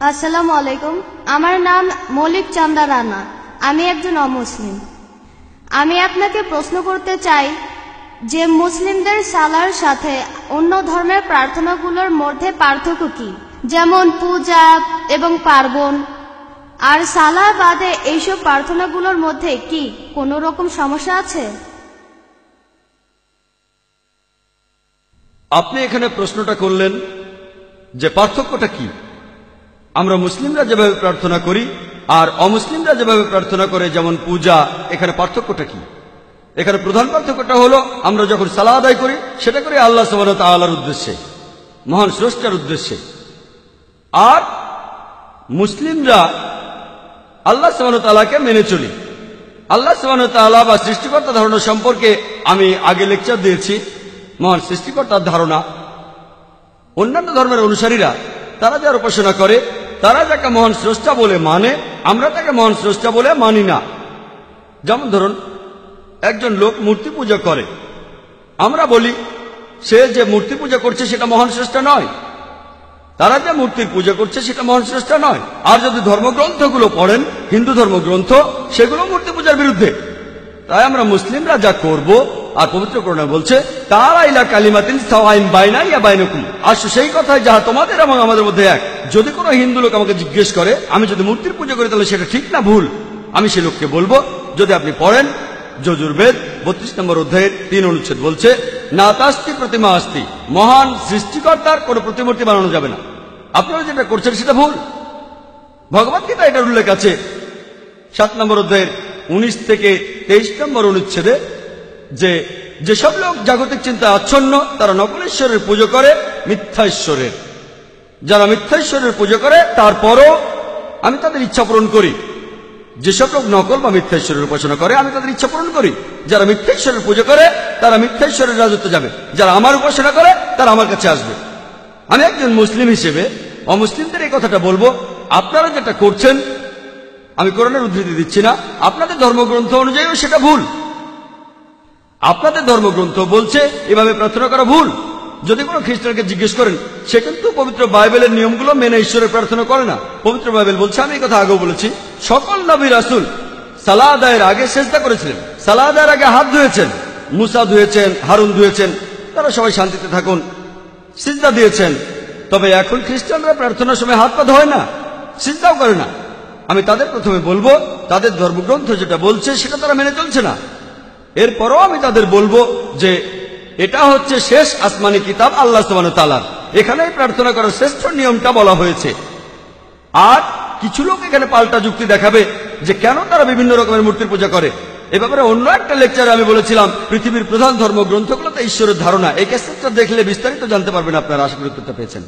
আসসালামু আলাইকুম। আমার নাম মলিক চান্দা রানা। আমি একজন অমুসলিম। আমি আপনাকে প্রশ্ন করতে চাই যে মুসলিমদের সালার সাথে অন্য ধর্মের প্রার্থনাগুলোর মধ্যে পার্থক্য কি, যেমন পূজা এবং পার্বণ, আর সালাহ বাদে এইসব প্রার্থনাগুলোর মধ্যে কি কোনো রকম সমস্যা আছে? আপনি এখানে প্রশ্নটা করলেন যে পার্থক্যটা কি। আমরা মুসলিমরা যেভাবে প্রার্থনা করি আর অমুসলিমরা যেভাবে প্রার্থনা করে, যেমন পূজা, এখানে পার্থক্যটা কি? এখানে প্রধান পার্থক্যটা হলো আমরা যখন সালাহ আদায় করি সেটা করি আল্লাহ সুবহানাহু ওয়া তাআলার উদ্দেশ্যে, মহান স্রষ্টার উদ্দেশ্যে। আর মুসলিমরা আল্লাহ সুবহানাহু ওয়া তাআলাকে মেনে চলি। আল্লাহ সুবহানাহু ওয়া তাআলা বা সৃষ্টিকর্তা ধারণা সম্পর্কে আমি আগে লেকচার দিয়েছি। মহান সৃষ্টিকর্তার ধারণা, অন্যান্য ধর্মের অনুসারীরা তারা যার উপাসনা করে, তারা যাকে মহান স্রষ্টা বলে মানে, আমরা তাকে মহান স্রষ্টা বলে মানি না। যেমন ধরুন, একজন লোক মূর্তি পূজা করে, আমরা বলি সে যে মূর্তি পূজা করছে সেটা মহান স্রষ্টা নয়, তারা যে মূর্তির পূজা করছে সেটা মহান স্রষ্টা নয়। আর যদি ধর্মগ্রন্থগুলো পড়েন, হিন্দু ধর্মগ্রন্থ, সেগুলো মূর্তি পূজার বিরুদ্ধে। তাই আমরা মুসলিমরা যা করব, আর পবিত্র কোরআনে বলছে তাআলা ইলা কালিমাতিন সাওয়াইন বাইনা ইয়া বাইনাকুম, আসো সেই কথায় যাহা তোমাদের এবং আমাদের মধ্যে এক। যদি কোনো হিন্দু লোক আমাকে জিজ্ঞেস করে আমি যদি মূর্তির পূজা করি তাহলে সেটা ঠিক না ভুল, আমি সে লোককে বলবো, যদি আপনি পড়েন যজুর্বেদ 32 নম্বর অধ্যায়ের 3 অনুচ্ছেদ বলছে না তাস্তি প্রতিমা আস্তি, মহান সৃষ্টিকর্তার কোনো প্রতিমূর্তি বানানো যাবে না। আপনারা যেটা করছেন সেটা ভুল। ভগবদ্গীতা এটার উল্লেখ আছে 7 নম্বর অধ্যায়ের 19 থেকে 23 নম্বর অনুচ্ছেদে, যে যেসব লোক জাগতিক চিন্তায় আচ্ছন্ন তারা নকল ঈশ্বরের পুজো করে, মিথ্যা ঈশ্বরের। যারা মিথ্যা ঈশ্বরের পুজো করে তারপরও আমি তাদের ইচ্ছা পূরণ করি। যেসব লোক নকল বা মিথ্যা ঈশ্বরের উপাসনা করে আমি তাদের ইচ্ছা পূরণ করি। যারা মিথ্যা ঈশ্বরের পুজো করে তারা মিথ্যা ঈশ্বরের রাজত্বে যাবে, যারা আমার উপাসনা করে তারা আমার কাছে আসবে। আমি একজন মুসলিম হিসেবে অমুসলিমদের এই কথাটা বলবো, আপনারা যেটা করছেন, আমি কোরআনের উদ্ধৃতি দিচ্ছি না, আপনাদের ধর্মগ্রন্থ অনুযায়ীও সেটা ভুল। আপনাদের ধর্মগ্রন্থ বলছে এভাবে প্রার্থনা করা ভুল। যদি কোনো খ্রিস্টানকে জিজ্ঞেস করেন, সে কিন্তু পবিত্র বাইবেলের নিয়মগুলো মেনে ঈশ্বরের প্রার্থনা করে না। পবিত্র বাইবেল বলছে, আমি এই কথা আগেও বলেছি, সকল নবী রাসূল সালাহ আদায়ের আগে সেজদা করেছিলেন, সালাহ আদায়ের আগে হাত ধুয়েছেন, মুসা ধুয়েছেন, হারুন ধুয়েছেন, তারা সবাই শান্তিতে থাকুন, সিজদা দিয়েছেন। তবে এখন খ্রিস্টানরা প্রার্থনার সময় হাত পা ধোয় না, সিজদাও করে না। আমি তাদের প্রথমে বলবো তাদের ধর্মগ্রন্থ যেটা বলছে সেটা তারা মেনে চলছে না। এরপরও আমি তাদের বলবো যে এটা হচ্ছে শেষ আসমানি কিতাব আল্লাহ সুবহানাহু ওয়া তাআলার, এখানেই প্রার্থনা করার শ্রেষ্ঠ নিয়মটা বলা হয়েছে। আর কিছু লোক এখানে পাল্টা যুক্তি দেখাবে যে কেন তারা বিভিন্ন রকমের মূর্তির পূজা করে। এ ব্যাপারে অন্য একটা লেকচারে আমি বলেছিলাম পৃথিবীর প্রধান ধর্মগ্রন্থগুলোতে ঈশ্বরের ধারণা। এই ক্যাসেটটা দেখলে বিস্তারিত জানতে পারবেন আপনারা। আশা করি উত্তরটা পেয়েছেন।